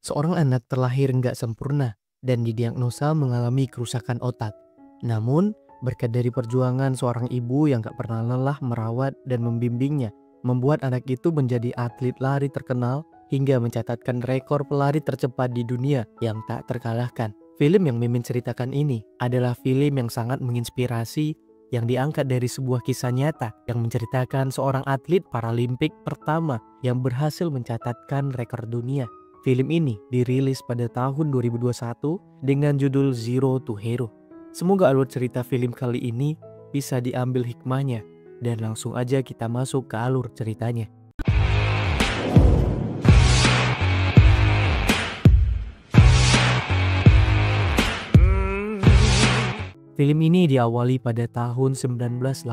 Seorang anak terlahir nggak sempurna dan didiagnosa mengalami kerusakan otak. Namun, berkat dari perjuangan seorang ibu yang gak pernah lelah merawat dan membimbingnya, membuat anak itu menjadi atlet lari terkenal hingga mencatatkan rekor pelari tercepat di dunia yang tak terkalahkan. Film yang Mimin ceritakan ini adalah film yang sangat menginspirasi yang diangkat dari sebuah kisah nyata yang menceritakan seorang atlet Paralimpik pertama yang berhasil mencatatkan rekor dunia. Film ini dirilis pada tahun 2021 dengan judul Zero to Hero. Semoga alur cerita film kali ini bisa diambil hikmahnya dan langsung aja kita masuk ke alur ceritanya. Film ini diawali pada tahun 1981,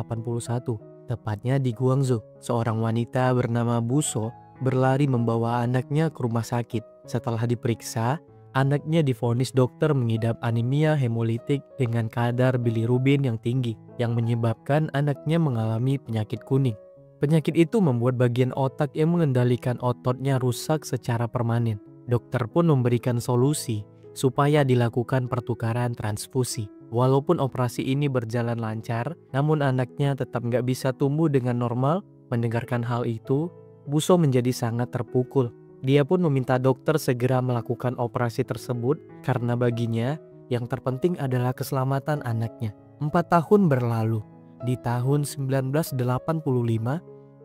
tepatnya di Guangzhou. Seorang wanita bernama Buso berlari membawa anaknya ke rumah sakit. Setelah diperiksa, anaknya divonis dokter mengidap anemia hemolitik dengan kadar bilirubin yang tinggi, yang menyebabkan anaknya mengalami penyakit kuning. Penyakit itu membuat bagian otak yang mengendalikan ototnya rusak secara permanen. Dokter pun memberikan solusi supaya dilakukan pertukaran transfusi. Walaupun operasi ini berjalan lancar, namun anaknya tetap nggak bisa tumbuh dengan normal. Mendengarkan hal itu, Buso menjadi sangat terpukul. Dia pun meminta dokter segera melakukan operasi tersebut karena baginya yang terpenting adalah keselamatan anaknya. 4 tahun berlalu. Di tahun 1985,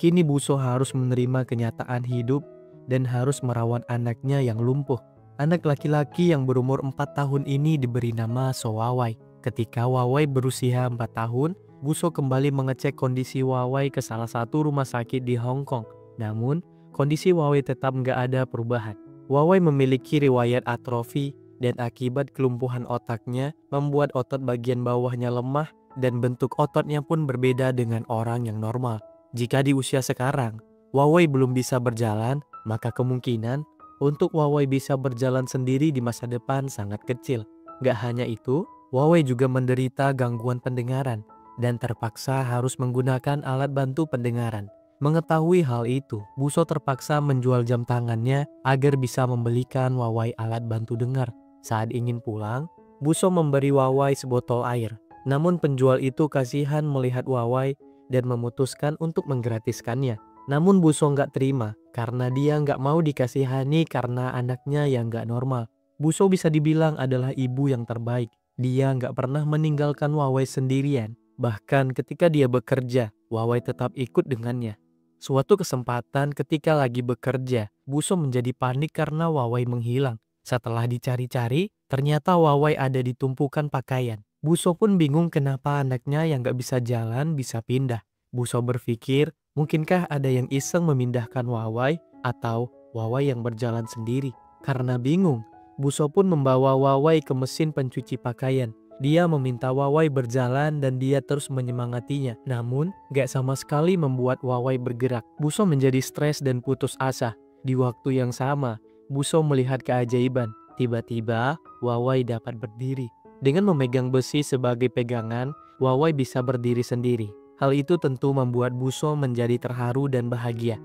kini Buso harus menerima kenyataan hidup dan harus merawat anaknya yang lumpuh. Anak laki-laki yang berumur 4 tahun ini diberi nama Sowawai. Ketika Wawai berusia 4 tahun, Buso kembali mengecek kondisi Wawai ke salah satu rumah sakit di Hong Kong. Namun, kondisi Wawai tetap nggak ada perubahan. Wawai memiliki riwayat atrofi dan akibat kelumpuhan otaknya membuat otot bagian bawahnya lemah dan bentuk ototnya pun berbeda dengan orang yang normal. Jika di usia sekarang, Wawai belum bisa berjalan, maka kemungkinan untuk Wawai bisa berjalan sendiri di masa depan sangat kecil. Gak hanya itu, Wawai juga menderita gangguan pendengaran dan terpaksa harus menggunakan alat bantu pendengaran. Mengetahui hal itu, Buso terpaksa menjual jam tangannya agar bisa membelikan Wawai alat bantu dengar. Saat ingin pulang, Buso memberi Wawai sebotol air. Namun penjual itu kasihan melihat Wawai dan memutuskan untuk menggratiskannya. Namun Buso nggak terima karena dia nggak mau dikasihani karena anaknya yang nggak normal. Buso bisa dibilang adalah ibu yang terbaik. Dia nggak pernah meninggalkan Wawai sendirian. Bahkan ketika dia bekerja, Wawai tetap ikut dengannya. Suatu kesempatan ketika lagi bekerja, Buso menjadi panik karena Wawai menghilang. Setelah dicari-cari, ternyata Wawai ada di tumpukan pakaian. Buso pun bingung kenapa anaknya yang nggak bisa jalan bisa pindah. Buso berpikir, mungkinkah ada yang iseng memindahkan Wawai atau Wawai yang berjalan sendiri? Karena bingung, Buso pun membawa Wawai ke mesin pencuci pakaian. Dia meminta Wawai berjalan dan dia terus menyemangatinya. Namun, gak sama sekali membuat Wawai bergerak. Buso menjadi stres dan putus asa. Di waktu yang sama, Buso melihat keajaiban. Tiba-tiba, Wawai dapat berdiri. Dengan memegang besi sebagai pegangan, Wawai bisa berdiri sendiri. Hal itu tentu membuat Buso menjadi terharu dan bahagia.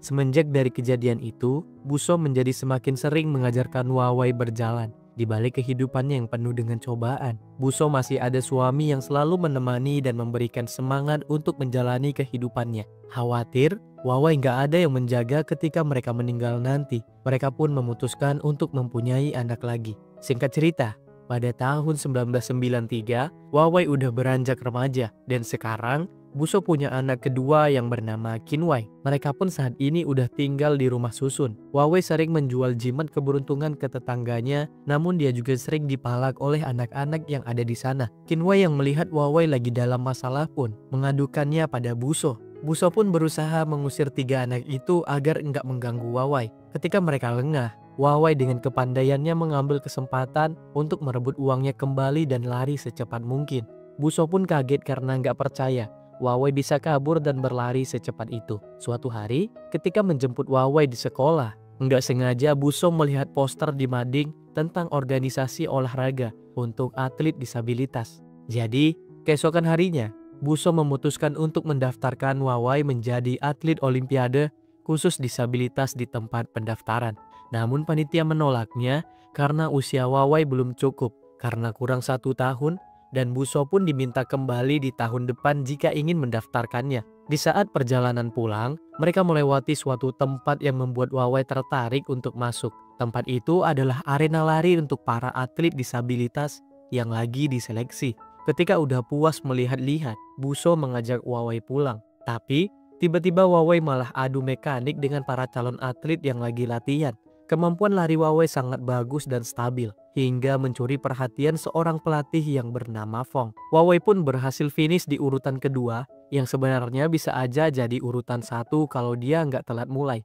Semenjak dari kejadian itu, Buso menjadi semakin sering mengajarkan Wawai berjalan. Di balik kehidupannya yang penuh dengan cobaan, Buso masih ada suami yang selalu menemani dan memberikan semangat untuk menjalani kehidupannya. Khawatir, Wawai nggak ada yang menjaga ketika mereka meninggal nanti. Mereka pun memutuskan untuk mempunyai anak lagi. Singkat cerita, pada tahun 1993, Wawai udah beranjak remaja dan sekarang Buso punya anak kedua yang bernama Kinwai. Mereka pun saat ini udah tinggal di rumah susun. Wawai sering menjual jimat keberuntungan ke tetangganya, namun dia juga sering dipalak oleh anak-anak yang ada di sana. Kinwai yang melihat Wawai lagi dalam masalah pun mengadukannya pada Buso. Buso pun berusaha mengusir 3 anak itu agar enggak mengganggu Wawai. Ketika mereka lengah, Wawai dengan kepandaiannya mengambil kesempatan untuk merebut uangnya kembali dan lari secepat mungkin. Buso pun kaget karena nggak percaya Wawai bisa kabur dan berlari secepat itu. Suatu hari, ketika menjemput Wawai di sekolah, Nggak sengaja Buso melihat poster di mading tentang organisasi olahraga untuk atlet disabilitas. Jadi, keesokan harinya, Buso memutuskan untuk mendaftarkan Wawai menjadi atlet olimpiade khusus disabilitas di tempat pendaftaran. Namun panitia menolaknya karena usia Wawai belum cukup karena kurang 1 tahun, dan Buso pun diminta kembali di tahun depan jika ingin mendaftarkannya. Di saat perjalanan pulang, mereka melewati suatu tempat yang membuat Wawai tertarik untuk masuk. Tempat itu adalah arena lari untuk para atlet disabilitas yang lagi diseleksi. Ketika udah puas melihat-lihat, Buso mengajak Wawai pulang. Tapi, tiba-tiba Wawai malah adu mekanik dengan para calon atlet yang lagi latihan. Kemampuan lari Wawai sangat bagus dan stabil, hingga mencuri perhatian seorang pelatih yang bernama Fong. Wawai pun berhasil finish di urutan kedua, yang sebenarnya bisa aja jadi urutan 1 kalau dia nggak telat mulai.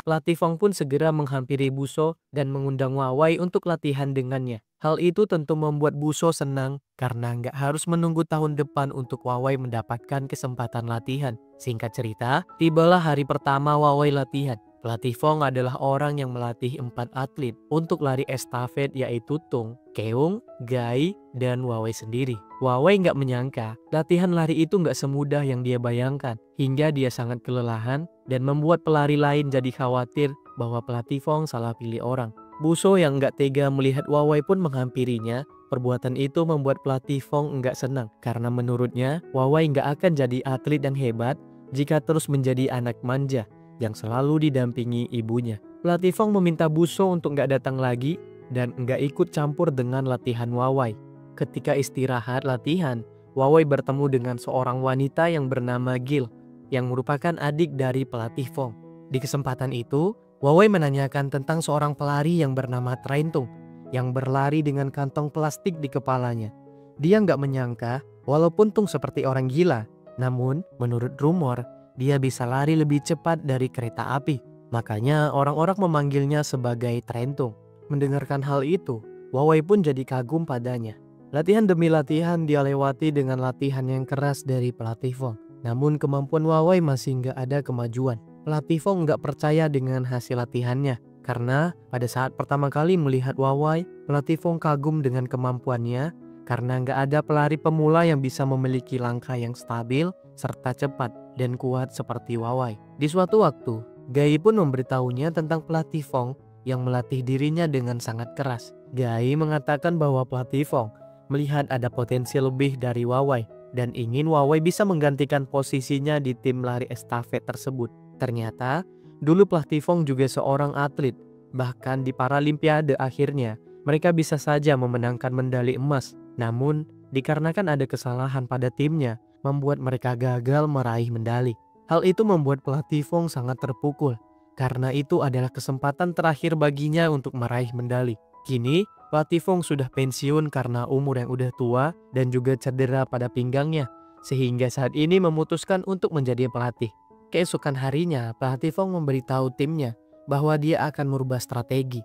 Pelatih Fong pun segera menghampiri Buso dan mengundang Wawai untuk latihan dengannya. Hal itu tentu membuat Buso senang karena nggak harus menunggu tahun depan untuk Wawai mendapatkan kesempatan latihan. Singkat cerita, tibalah hari pertama Wawai latihan. Pelatih Fong adalah orang yang melatih 4 atlet untuk lari estafet, yaitu Tung, Keung, Gai, dan Wawai sendiri. Wawai nggak menyangka latihan lari itu nggak semudah yang dia bayangkan, hingga dia sangat kelelahan dan membuat pelari lain jadi khawatir bahwa pelatih Fong salah pilih orang. Buso yang nggak tega melihat Wawai pun menghampirinya. Perbuatan itu membuat pelatih Fong nggak senang karena menurutnya Wawai nggak akan jadi atlet yang hebat jika terus menjadi anak manja yang selalu didampingi ibunya. Pelatih Fong meminta Buso untuk nggak datang lagi dan nggak ikut campur dengan latihan Wawai. Ketika istirahat latihan, Wawai bertemu dengan seorang wanita yang bernama Gil, yang merupakan adik dari pelatih Fong. Di kesempatan itu, Wawai menanyakan tentang seorang pelari yang bernama Traintung, yang berlari dengan kantong plastik di kepalanya. Dia nggak menyangka, walaupun Tung seperti orang gila, namun menurut rumor, dia bisa lari lebih cepat dari kereta api. Makanya orang-orang memanggilnya sebagai Traintung. Mendengarkan hal itu, Wawai pun jadi kagum padanya. Latihan demi latihan dia lewati dengan latihan yang keras dari pelatih Fong. Namun kemampuan Wawai masih nggak ada kemajuan. Pelatih Fong nggak percaya dengan hasil latihannya. Karena pada saat pertama kali melihat Wawai, pelatih Fong kagum dengan kemampuannya karena nggak ada pelari pemula yang bisa memiliki langkah yang stabil serta cepat dan kuat seperti Wawai. Di suatu waktu, Gai pun memberitahunya tentang pelatih Fong yang melatih dirinya dengan sangat keras. Gai mengatakan bahwa pelatih Fong melihat ada potensi lebih dari Wawai dan ingin Wawai bisa menggantikan posisinya di tim lari estafet tersebut. Ternyata, dulu pelatih Fong juga seorang atlet. Bahkan di Paralimpiade akhirnya, mereka bisa saja memenangkan medali emas. Namun, dikarenakan ada kesalahan pada timnya, membuat mereka gagal meraih medali. Hal itu membuat pelatih Fong sangat terpukul, karena itu adalah kesempatan terakhir baginya untuk meraih medali. Kini, pelatih Fong sudah pensiun karena umur yang udah tua dan juga cedera pada pinggangnya, sehingga saat ini memutuskan untuk menjadi pelatih. Keesokan harinya, pelatih Fong memberitahu timnya bahwa dia akan merubah strategi.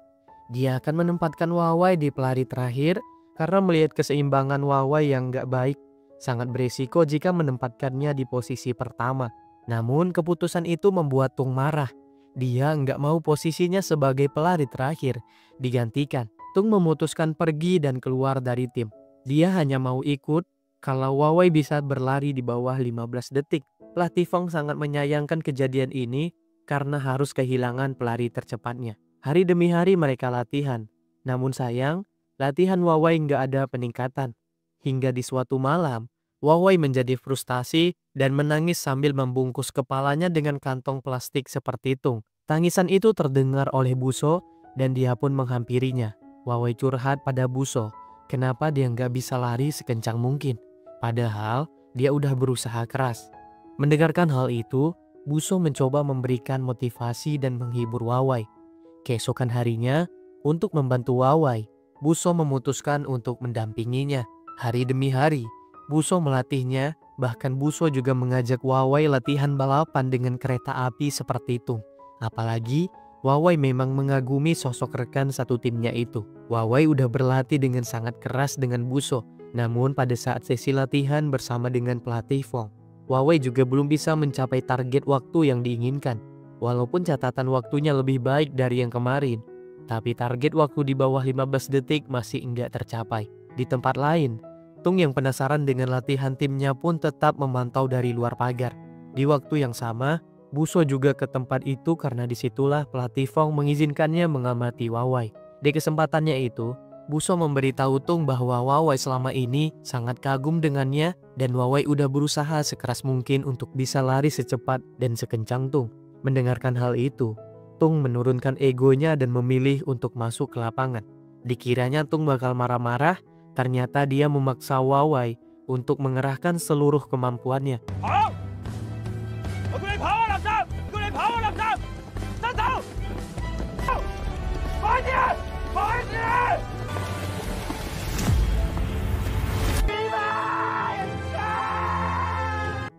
Dia akan menempatkan Wawai di pelari terakhir karena melihat keseimbangan Wawai yang gak baik. Sangat beresiko jika menempatkannya di posisi pertama. Namun keputusan itu membuat Tung marah. Dia nggak mau posisinya sebagai pelari terakhir digantikan. Tung memutuskan pergi dan keluar dari tim. Dia hanya mau ikut kalau Wawai bisa berlari di bawah 15 detik. Pelatih Fong sangat menyayangkan kejadian ini karena harus kehilangan pelari tercepatnya. Hari demi hari mereka latihan. Namun sayang, latihan Wawai nggak ada peningkatan. Hingga di suatu malam, Wawai menjadi frustasi dan menangis sambil membungkus kepalanya dengan kantong plastik seperti Tung. Tangisan itu terdengar oleh Buso dan dia pun menghampirinya. Wawai curhat pada Buso, kenapa dia nggak bisa lari sekencang mungkin. Padahal dia udah berusaha keras. Mendengarkan hal itu, Buso mencoba memberikan motivasi dan menghibur Wawai. Keesokan harinya, untuk membantu Wawai, Buso memutuskan untuk mendampinginya. Hari demi hari, Buso melatihnya, bahkan Buso juga mengajak Wawai latihan balapan dengan kereta api seperti itu. Apalagi Wawai memang mengagumi sosok rekan satu timnya itu. Wawai udah berlatih dengan sangat keras dengan Buso. Namun pada saat sesi latihan bersama dengan pelatih Fong, Wawai juga belum bisa mencapai target waktu yang diinginkan. Walaupun catatan waktunya lebih baik dari yang kemarin, tapi target waktu di bawah 15 detik masih enggak tercapai. Di tempat lain, Tung yang penasaran dengan latihan timnya pun tetap memantau dari luar pagar. Di waktu yang sama, Buso juga ke tempat itu karena disitulah pelatih Fong mengizinkannya mengamati Wawai. Di kesempatannya itu, Buso memberitahu Tung bahwa Wawai selama ini sangat kagum dengannya dan Wawai udah berusaha sekeras mungkin untuk bisa lari secepat dan sekencang Tung. Mendengarkan hal itu, Tung menurunkan egonya dan memilih untuk masuk ke lapangan. Dikiranya Tung bakal marah-marah, ternyata dia memaksa Wawai untuk mengerahkan seluruh kemampuannya.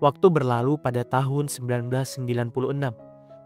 Waktu berlalu pada tahun 1996.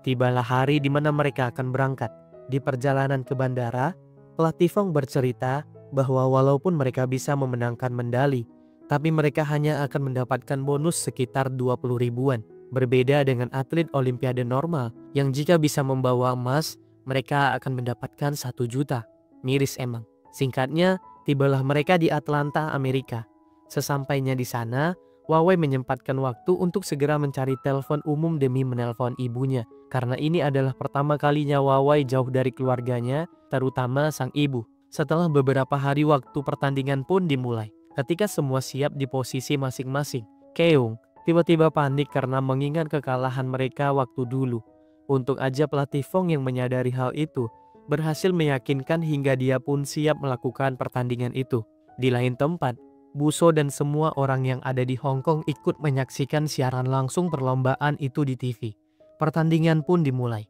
Tibalah hari di mana mereka akan berangkat. Di perjalanan ke bandara, pelatih Fong bercerita bahwa walaupun mereka bisa memenangkan medali, tapi mereka hanya akan mendapatkan bonus sekitar 20 ribuan. Berbeda dengan atlet olimpiade normal yang jika bisa membawa emas, mereka akan mendapatkan 1 juta. Miris emang. Singkatnya, tibalah mereka di Atlanta, Amerika. Sesampainya di sana, Wawai menyempatkan waktu untuk segera mencari telepon umum demi menelpon ibunya. Karena ini adalah pertama kalinya Wawai jauh dari keluarganya, terutama sang ibu. Setelah beberapa hari waktu pertandingan pun dimulai. Ketika semua siap di posisi masing-masing, Keung tiba-tiba panik karena mengingat kekalahan mereka waktu dulu. Untuk aja pelatih Fong yang menyadari hal itu, berhasil meyakinkan hingga dia pun siap melakukan pertandingan itu. Di lain tempat, Buso dan semua orang yang ada di Hong Kong ikut menyaksikan siaran langsung perlombaan itu di TV. Pertandingan pun dimulai.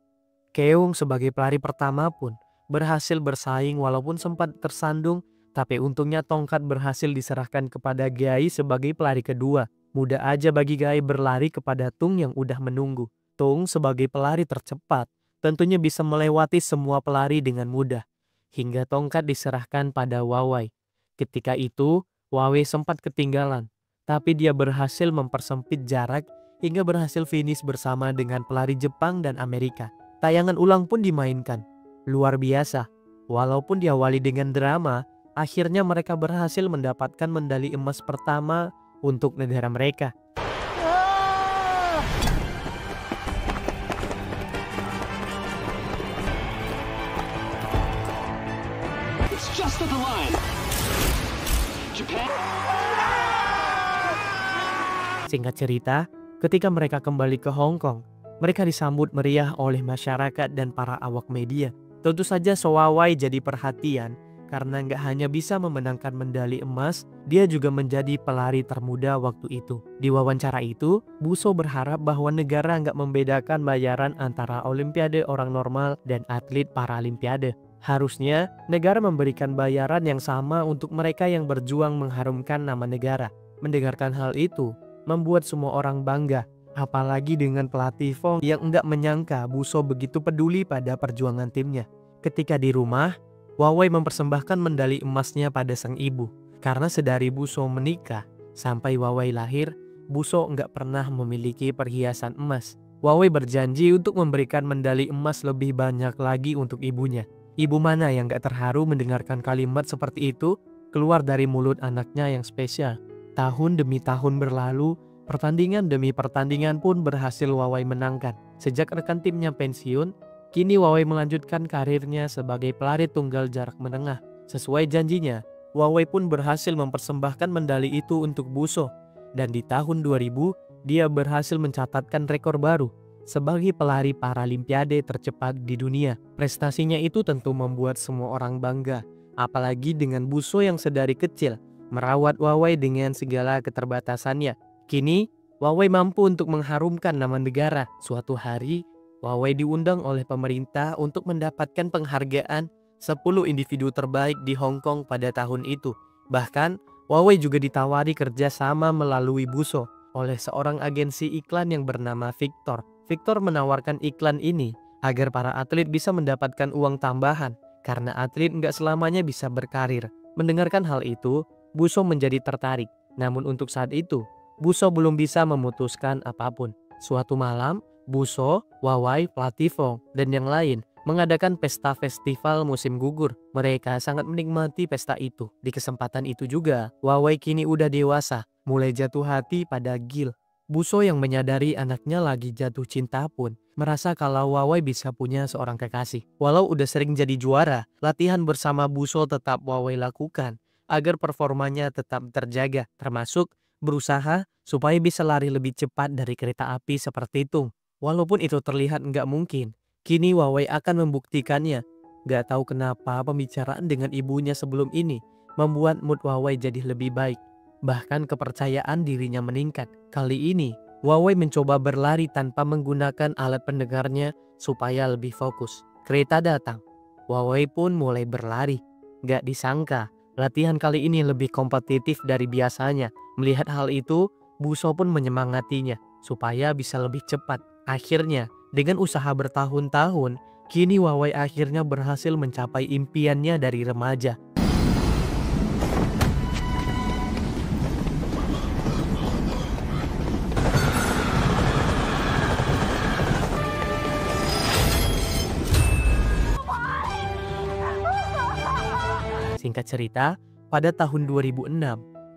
Keung sebagai pelari pertama pun berhasil bersaing walaupun sempat tersandung, tapi untungnya tongkat berhasil diserahkan kepada Gai sebagai pelari kedua. Mudah aja bagi Gai berlari kepada Tung yang udah menunggu. Tung sebagai pelari tercepat tentunya bisa melewati semua pelari dengan mudah. Hingga tongkat diserahkan pada Wawai. Ketika itu, Wawai sempat ketinggalan, tapi dia berhasil mempersempit jarak hingga berhasil finish bersama dengan pelari Jepang dan Amerika. Tayangan ulang pun dimainkan. Luar biasa. Walaupun diawali dengan drama, akhirnya mereka berhasil mendapatkan medali emas pertama untuk negara mereka. It's just at the line. Japan. Singkat cerita, ketika mereka kembali ke Hong Kong, mereka disambut meriah oleh masyarakat dan para awak media. Tentu saja Wawai jadi perhatian karena nggak hanya bisa memenangkan medali emas, dia juga menjadi pelari termuda waktu itu. Di wawancara itu, Buso berharap bahwa negara nggak membedakan bayaran antara olimpiade orang normal dan atlet paralimpiade. Harusnya negara memberikan bayaran yang sama untuk mereka yang berjuang mengharumkan nama negara. Mendengarkan hal itu membuat semua orang bangga, apalagi dengan pelatih Fong yang enggak menyangka Buso begitu peduli pada perjuangan timnya. Ketika di rumah, Wawai mempersembahkan medali emasnya pada sang ibu. Karena sedari Buso menikah sampai Wawai lahir, Buso enggak pernah memiliki perhiasan emas. Wawai berjanji untuk memberikan medali emas lebih banyak lagi untuk ibunya. Ibu mana yang gak terharu mendengarkan kalimat seperti itu keluar dari mulut anaknya yang spesial. Tahun demi tahun berlalu, pertandingan demi pertandingan pun berhasil Wawai menangkan. Sejak rekan timnya pensiun, kini Wawai melanjutkan karirnya sebagai pelari tunggal jarak menengah. Sesuai janjinya, Wawai pun berhasil mempersembahkan medali itu untuk Buso. Dan di tahun 2000, dia berhasil mencatatkan rekor baru sebagai pelari paralimpiade tercepat di dunia. Prestasinya itu tentu membuat semua orang bangga, apalagi dengan Buso yang sedari kecil merawat Wawai dengan segala keterbatasannya. Kini, Wawai mampu untuk mengharumkan nama negara. Suatu hari, Wawai diundang oleh pemerintah untuk mendapatkan penghargaan 10 individu terbaik di Hong Kong pada tahun itu. Bahkan, Wawai juga ditawari kerjasama melalui Buso oleh seorang agensi iklan yang bernama Victor. Victor menawarkan iklan ini agar para atlet bisa mendapatkan uang tambahan, karena atlet nggak selamanya bisa berkarir. Mendengarkan hal itu, Buso menjadi tertarik. Namun untuk saat itu, Buso belum bisa memutuskan apapun. Suatu malam, Buso, Wawai, Platifong, dan yang lain mengadakan pesta festival musim gugur. Mereka sangat menikmati pesta itu. Di kesempatan itu juga, Wawai kini udah dewasa, mulai jatuh hati pada Gil. Buso yang menyadari anaknya lagi jatuh cinta pun merasa kalau Wawai bisa punya seorang kekasih. Walau udah sering jadi juara, latihan bersama Buso tetap Wawai lakukan agar performanya tetap terjaga, termasuk berusaha supaya bisa lari lebih cepat dari kereta api seperti Tung. Walaupun itu terlihat nggak mungkin, kini Wawai akan membuktikannya. Gak tahu kenapa pembicaraan dengan ibunya sebelum ini membuat mood Wawai jadi lebih baik. Bahkan kepercayaan dirinya meningkat. Kali ini, Wawai mencoba berlari tanpa menggunakan alat pendengarnya supaya lebih fokus. Kereta datang. Wawai pun mulai berlari. Gak disangka, latihan kali ini lebih kompetitif dari biasanya. Melihat hal itu, Buso pun menyemangatinya supaya bisa lebih cepat. Akhirnya, dengan usaha bertahun-tahun, kini Wawai akhirnya berhasil mencapai impiannya dari remaja. Singkat cerita, pada tahun 2006,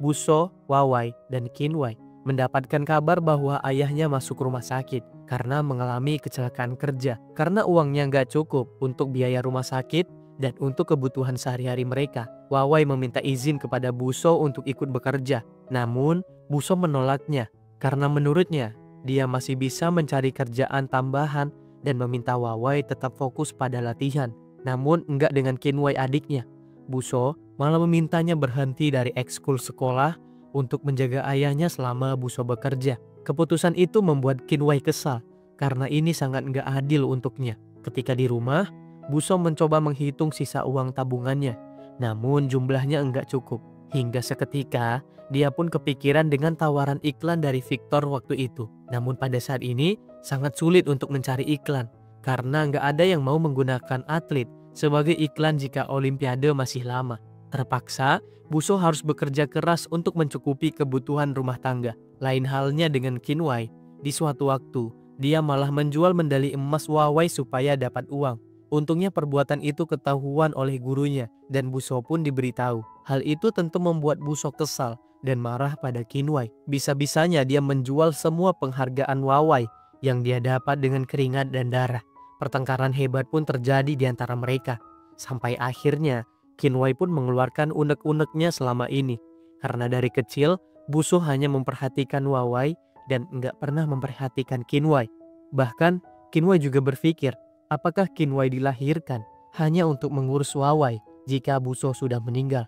Buso, Wawai, dan Kinwai mendapatkan kabar bahwa ayahnya masuk rumah sakit karena mengalami kecelakaan kerja. Karena uangnya nggak cukup untuk biaya rumah sakit dan untuk kebutuhan sehari-hari mereka, Wawai meminta izin kepada Buso untuk ikut bekerja. Namun, Buso menolaknya karena menurutnya dia masih bisa mencari kerjaan tambahan dan meminta Wawai tetap fokus pada latihan. Namun, enggak dengan Kinwai adiknya. Buso malah memintanya berhenti dari ekskul sekolah untuk menjaga ayahnya selama Buso bekerja. Keputusan itu membuat Kinwai kesal karena ini sangat nggak adil untuknya. Ketika di rumah, Buso mencoba menghitung sisa uang tabungannya, namun jumlahnya enggak cukup. Hingga seketika, dia pun kepikiran dengan tawaran iklan dari Victor waktu itu. Namun pada saat ini, sangat sulit untuk mencari iklan karena nggak ada yang mau menggunakan atlet sebagai iklan jika Olimpiade masih lama. Terpaksa, Buso harus bekerja keras untuk mencukupi kebutuhan rumah tangga. Lain halnya dengan Kinwai. Di suatu waktu, dia malah menjual medali emas Wawai supaya dapat uang. Untungnya perbuatan itu ketahuan oleh gurunya dan Buso pun diberitahu. Hal itu tentu membuat Buso kesal dan marah pada Kinwai. Bisa-bisanya dia menjual semua penghargaan Wawai yang dia dapat dengan keringat dan darah. Pertengkaran hebat pun terjadi di antara mereka. Sampai akhirnya, Kinwai pun mengeluarkan unek-uneknya selama ini. Karena dari kecil, Buso hanya memperhatikan Wawai dan nggak pernah memperhatikan Kinwai. Bahkan, Kinwai juga berpikir, apakah Kinwai dilahirkan hanya untuk mengurus Wawai jika Buso sudah meninggal?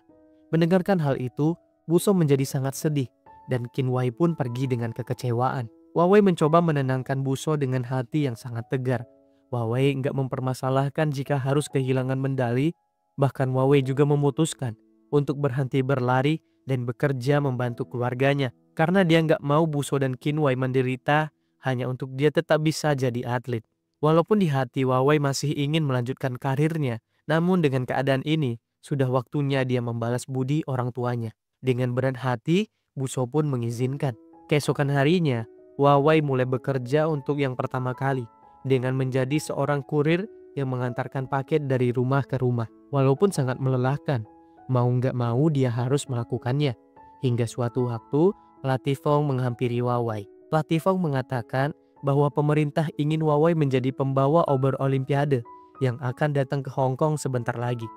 Mendengarkan hal itu, Buso menjadi sangat sedih dan Kinwai pun pergi dengan kekecewaan. Wawai mencoba menenangkan Buso dengan hati yang sangat tegar. Wawai nggak mempermasalahkan jika harus kehilangan medali, bahkan Wawai juga memutuskan untuk berhenti berlari dan bekerja membantu keluarganya. Karena dia nggak mau Buso dan Kinwai menderita hanya untuk dia tetap bisa jadi atlet. Walaupun di hati Wawai masih ingin melanjutkan karirnya, namun dengan keadaan ini, sudah waktunya dia membalas budi orang tuanya. Dengan berat hati, Buso pun mengizinkan. Keesokan harinya, Wawai mulai bekerja untuk yang pertama kali dengan menjadi seorang kurir yang mengantarkan paket dari rumah ke rumah. Walaupun sangat melelahkan, mau nggak mau dia harus melakukannya. Hingga suatu waktu, Platifong menghampiri Wawai. Platifong mengatakan bahwa pemerintah ingin Wawai menjadi pembawa obor Olimpiade yang akan datang ke Hong Kong sebentar lagi.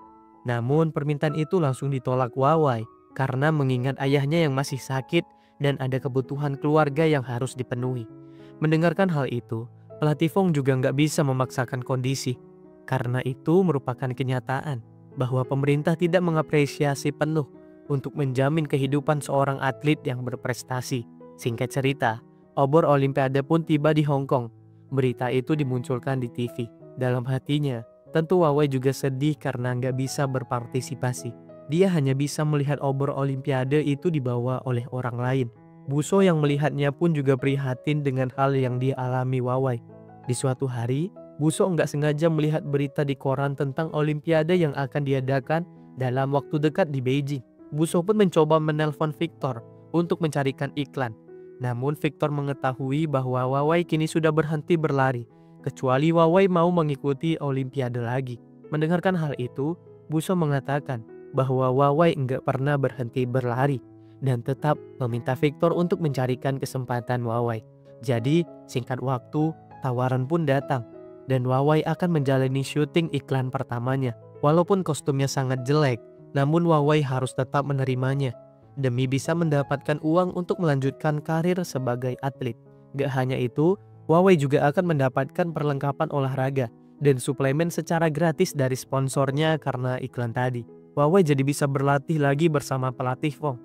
Namun permintaan itu langsung ditolak Wawai karena mengingat ayahnya yang masih sakit dan ada kebutuhan keluarga yang harus dipenuhi. Mendengarkan hal itu, Platifong juga nggak bisa memaksakan kondisi, karena itu merupakan kenyataan bahwa pemerintah tidak mengapresiasi penuh untuk menjamin kehidupan seorang atlet yang berprestasi. Singkat cerita, obor Olimpiade pun tiba di Hong Kong. Berita itu dimunculkan di TV. Dalam hatinya, tentu Wawai juga sedih karena nggak bisa berpartisipasi. Dia hanya bisa melihat obor Olimpiade itu dibawa oleh orang lain. Buso yang melihatnya pun juga prihatin dengan hal yang dialami Wawai. Di suatu hari, Buso nggak sengaja melihat berita di koran tentang Olimpiade yang akan diadakan dalam waktu dekat di Beijing. Buso pun mencoba menelpon Victor untuk mencarikan iklan. Namun Victor mengetahui bahwa Wawai kini sudah berhenti berlari, kecuali Wawai mau mengikuti Olimpiade lagi. Mendengarkan hal itu, Buso mengatakan bahwa Wawai nggak pernah berhenti berlari dan tetap meminta Victor untuk mencarikan kesempatan Wawai. Jadi, singkat waktu, tawaran pun datang dan Wawai akan menjalani syuting iklan pertamanya. Walaupun kostumnya sangat jelek, namun Wawai harus tetap menerimanya demi bisa mendapatkan uang untuk melanjutkan karir sebagai atlet. Gak hanya itu, Wawai juga akan mendapatkan perlengkapan olahraga dan suplemen secara gratis dari sponsornya karena iklan tadi. Wawai jadi bisa berlatih lagi bersama pelatih Fong.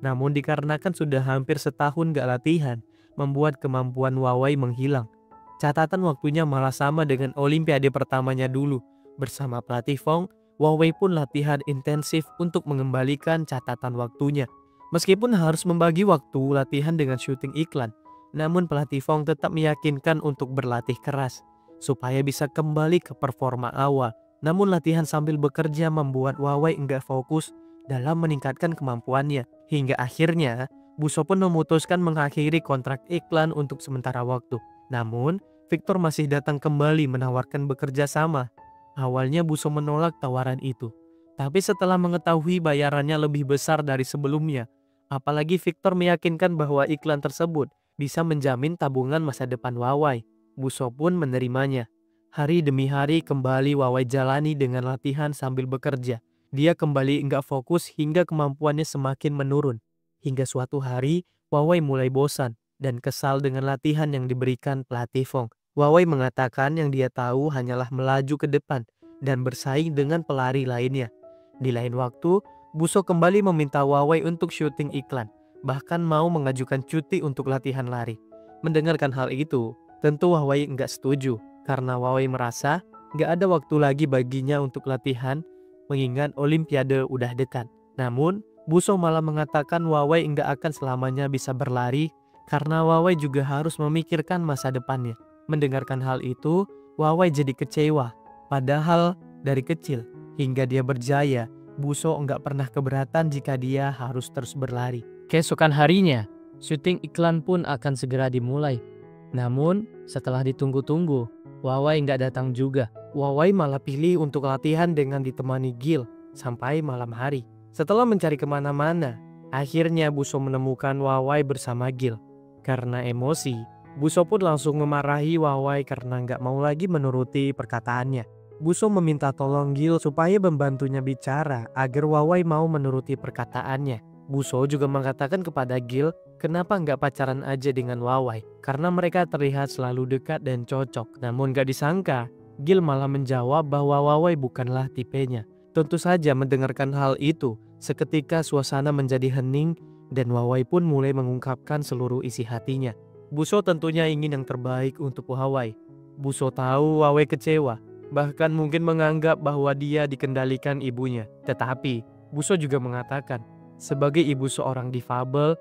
Namun dikarenakan sudah hampir setahun gak latihan, membuat kemampuan Wawai menghilang. Catatan waktunya malah sama dengan Olimpiade pertamanya dulu. Bersama pelatih Fong, Wawai pun latihan intensif untuk mengembalikan catatan waktunya. Meskipun harus membagi waktu latihan dengan syuting iklan, namun pelatih Fong tetap meyakinkan untuk berlatih keras supaya bisa kembali ke performa awal. Namun latihan sambil bekerja membuat Wawai enggak fokus dalam meningkatkan kemampuannya. Hingga akhirnya, Buso pun memutuskan mengakhiri kontrak iklan untuk sementara waktu. Namun, Victor masih datang kembali menawarkan bekerja sama. Awalnya Buso menolak tawaran itu. Tapi setelah mengetahui bayarannya lebih besar dari sebelumnya, apalagi Victor meyakinkan bahwa iklan tersebut bisa menjamin tabungan masa depan Wawai, Buso pun menerimanya. Hari demi hari kembali Wawai jalani dengan latihan sambil bekerja. Dia kembali enggak fokus hingga kemampuannya semakin menurun. Hingga suatu hari, Wawai mulai bosan dan kesal dengan latihan yang diberikan pelatih Fong. Wawai mengatakan yang dia tahu hanyalah melaju ke depan dan bersaing dengan pelari lainnya. Di lain waktu, Buso kembali meminta Wawai untuk syuting iklan, bahkan mau mengajukan cuti untuk latihan lari. Mendengarkan hal itu, tentu Wawai enggak setuju, karena Wawai merasa enggak ada waktu lagi baginya untuk latihan, mengingat Olimpiade udah dekat. Namun, Buso malah mengatakan Wawai enggak akan selamanya bisa berlari, karena Wawai juga harus memikirkan masa depannya. Mendengarkan hal itu, Wawai jadi kecewa. Padahal dari kecil hingga dia berjaya, Buso enggak pernah keberatan jika dia harus terus berlari. Keesokan harinya, syuting iklan pun akan segera dimulai. Namun, setelah ditunggu-tunggu, Wawai enggak datang juga. Wawai malah pilih untuk latihan dengan ditemani Gil sampai malam hari. Setelah mencari kemana-mana, akhirnya Buso menemukan Wawai bersama Gil. Karena emosi, Buso pun langsung memarahi Wawai karena nggak mau lagi menuruti perkataannya. Buso meminta tolong Gil supaya membantunya bicara agar Wawai mau menuruti perkataannya. Buso juga mengatakan kepada Gil kenapa nggak pacaran aja dengan Wawai karena mereka terlihat selalu dekat dan cocok. Namun nggak disangka, Gil malah menjawab bahwa Wawai bukanlah tipenya. Tentu saja mendengarkan hal itu, seketika suasana menjadi hening dan Wawai pun mulai mengungkapkan seluruh isi hatinya. Buso tentunya ingin yang terbaik untuk Wawai. Buso tahu Wawai kecewa, bahkan mungkin menganggap bahwa dia dikendalikan ibunya. Tetapi, Buso juga mengatakan, sebagai ibu seorang difabel,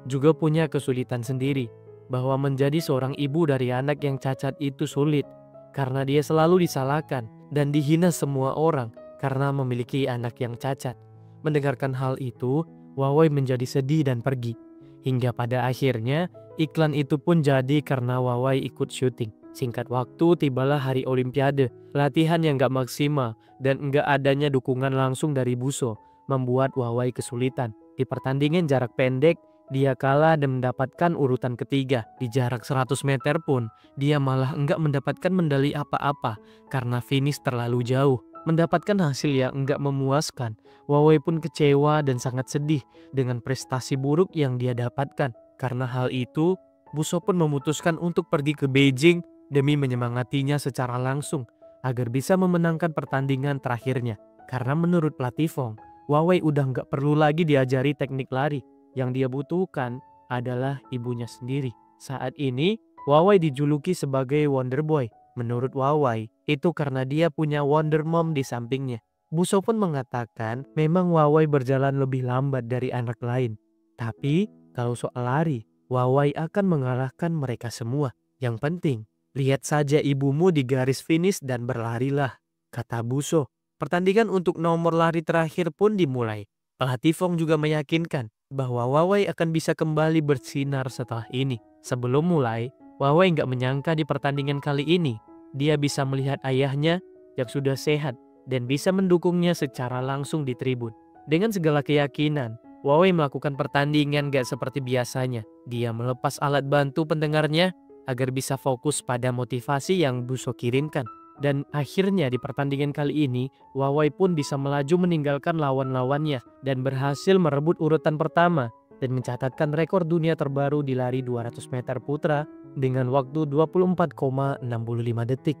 juga punya kesulitan sendiri. Bahwa menjadi seorang ibu dari anak yang cacat itu sulit, karena dia selalu disalahkan dan dihina semua orang karena memiliki anak yang cacat. Mendengarkan hal itu, Wawai menjadi sedih dan pergi. Hingga pada akhirnya, iklan itu pun jadi karena Wawai ikut syuting. Singkat waktu tibalah hari Olimpiade. Latihan yang gak maksimal dan gak adanya dukungan langsung dari Buso membuat Wawai kesulitan. Di pertandingan jarak pendek, dia kalah dan mendapatkan urutan ketiga. Di jarak 100 meter pun, dia malah enggak mendapatkan medali apa-apa karena finish terlalu jauh. Mendapatkan hasil yang enggak memuaskan, Wawai pun kecewa dan sangat sedih dengan prestasi buruk yang dia dapatkan. Karena hal itu, Buso pun memutuskan untuk pergi ke Beijing demi menyemangatinya secara langsung agar bisa memenangkan pertandingan terakhirnya. Karena menurut pelatih Fong, Wawai udah nggak perlu lagi diajari teknik lari. Yang dia butuhkan adalah ibunya sendiri. Saat ini, Wawai dijuluki sebagai Wonder Boy. Menurut Wawai, itu karena dia punya Wonder Mom di sampingnya. Buso pun mengatakan memang Wawai berjalan lebih lambat dari anak lain. Tapi, kalau soal lari, Wawai akan mengalahkan mereka semua. Yang penting, Lihat saja ibumu di garis finish dan berlarilah, kata Buso. Pertandingan untuk nomor lari terakhir pun dimulai. Pelatih Fong juga meyakinkan bahwa Wawai akan bisa kembali bersinar setelah ini. Sebelum mulai, Wawai nggak menyangka di pertandingan kali ini, dia bisa melihat ayahnya yang sudah sehat dan bisa mendukungnya secara langsung di tribun. Dengan segala keyakinan, Wawai melakukan pertandingan gak seperti biasanya. Dia melepas alat bantu pendengarnya agar bisa fokus pada motivasi yang Buso kirimkan. Dan akhirnya di pertandingan kali ini, Wawai pun bisa melaju meninggalkan lawan-lawannya dan berhasil merebut urutan pertama dan mencatatkan rekor dunia terbaru di lari 200 meter putra dengan waktu 24,65 detik.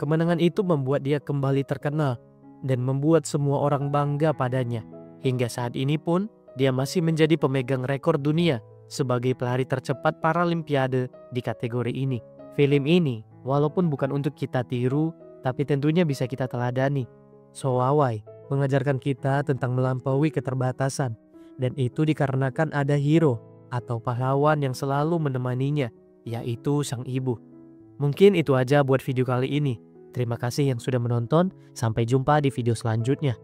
Kemenangan itu membuat dia kembali terkenal dan membuat semua orang bangga padanya. Hingga saat ini pun, dia masih menjadi pemegang rekor dunia sebagai pelari tercepat Paralimpiade di kategori ini. Film ini, walaupun bukan untuk kita tiru, tapi tentunya bisa kita teladani. So Wawai mengajarkan kita tentang melampaui keterbatasan, dan itu dikarenakan ada hero atau pahlawan yang selalu menemaninya, yaitu sang ibu. Mungkin itu aja buat video kali ini. Terima kasih yang sudah menonton, sampai jumpa di video selanjutnya.